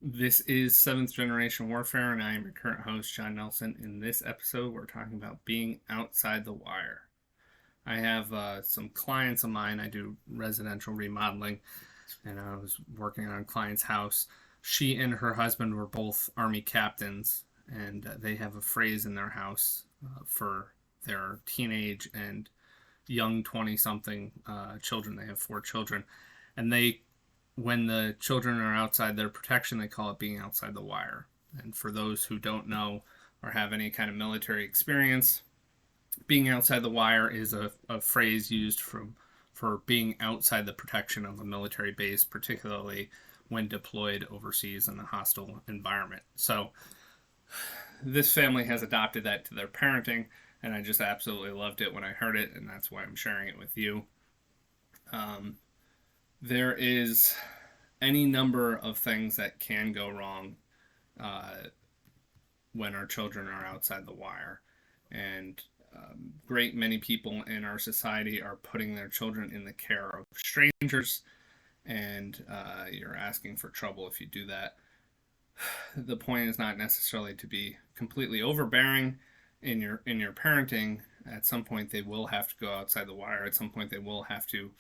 This is Seventh Generation Warfare, and I am your current host, John Nelson. In this episode, we're talking about being outside the wire. I have some clients of mine. I do residential remodeling, and I was working on a client's house. She and her husband were both Army captains, and they have a phrase in their house for their teenage and young 20 something children. They have 4 children, and when the children are outside their protection, they call it being outside the wire. And for those who don't know or have any kind of military experience, being outside the wire is a phrase used for being outside the protection of a military base, particularly when deployed overseas in a hostile environment. So this family has adopted that to their parenting, and I just absolutely loved it when I heard it, and that's why I'm sharing it with you. There is any number of things that can go wrong when our children are outside the wire. And great many people in our society are putting their children in the care of strangers, and you're asking for trouble if you do that. The point is not necessarily to be completely overbearing in your parenting. At some point, they will have to go outside the wire. At some point, they will have to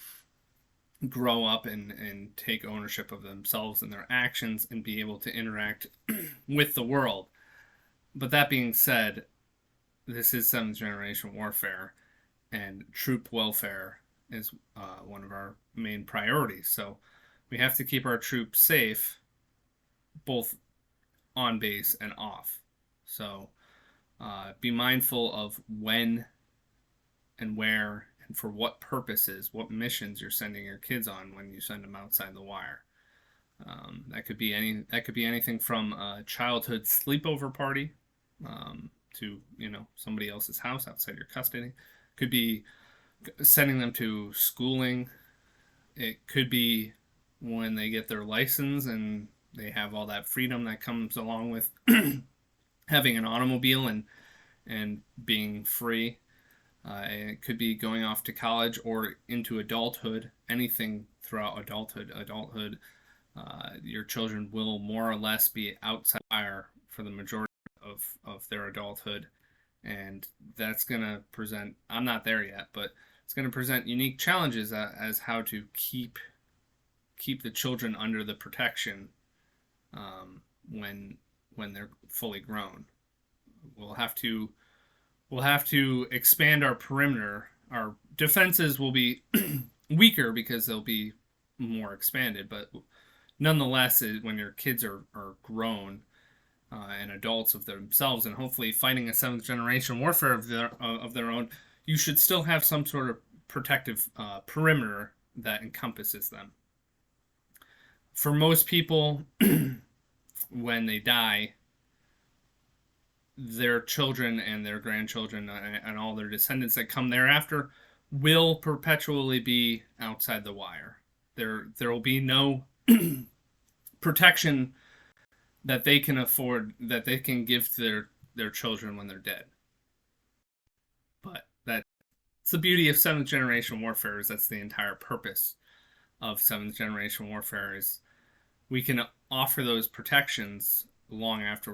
grow up and take ownership of themselves and their actions and be able to interact with the world. But that being said, this is seventh generation warfare, and troop welfare is one of our main priorities. So we have to keep our troops safe, both on base and off. So be mindful of when and where and for what purposes, what missions you're sending your kids on when you send them outside the wire. That could be anything from a childhood sleepover party to somebody else's house outside your custody. Could be sending them to schooling. It could be when they get their license and they have all that freedom that comes along with having an automobile and being free. It could be going off to college or into adulthood. Anything throughout adulthood, your children will more or less be outside fire for the majority of their adulthood, and that's going to present. I'm not there yet, but it's going to present unique challenges as how to keep the children under the protection when they're fully grown. We'll have to expand our perimeter. Our defenses will be weaker because they'll be more expanded, but nonetheless, when your kids are grown and adults of themselves and hopefully fighting a seventh generation warfare of their own, you should still have some sort of protective perimeter that encompasses them. For most people, when they die, their children and their grandchildren and all their descendants that come thereafter will perpetually be outside the wire. There will be no protection that they can afford, that they can give to their children when they're dead. But that's the beauty of seventh generation warfare. Is that's the entire purpose of seventh generation warfare, is we can offer those protections long after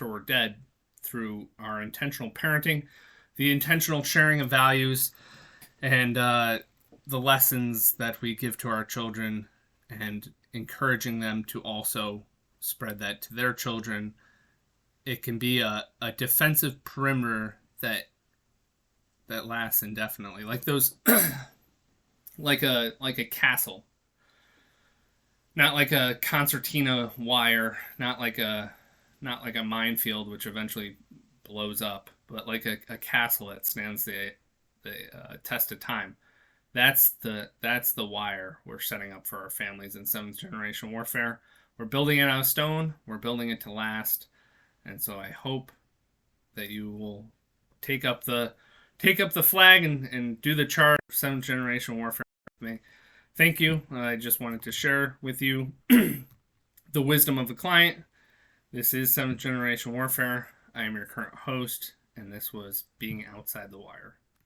we're dead through our intentional parenting, the intentional sharing of values, and the lessons that we give to our children, and encouraging them to also spread that to their children. It can be a defensive perimeter that lasts indefinitely, like those, like a castle, not like a concertina wire, not like a minefield which eventually blows up, but like a castle that stands the test of time. That's the wire we're setting up for our families in seventh generation warfare. We're building it out of stone. We're building it to last, and so I hope that you will take up the flag and do the charge of seventh generation warfare with me. Thank you. I just wanted to share with you the wisdom of the client. This is seventh generation warfare. I am your current host, and this was being outside the wire.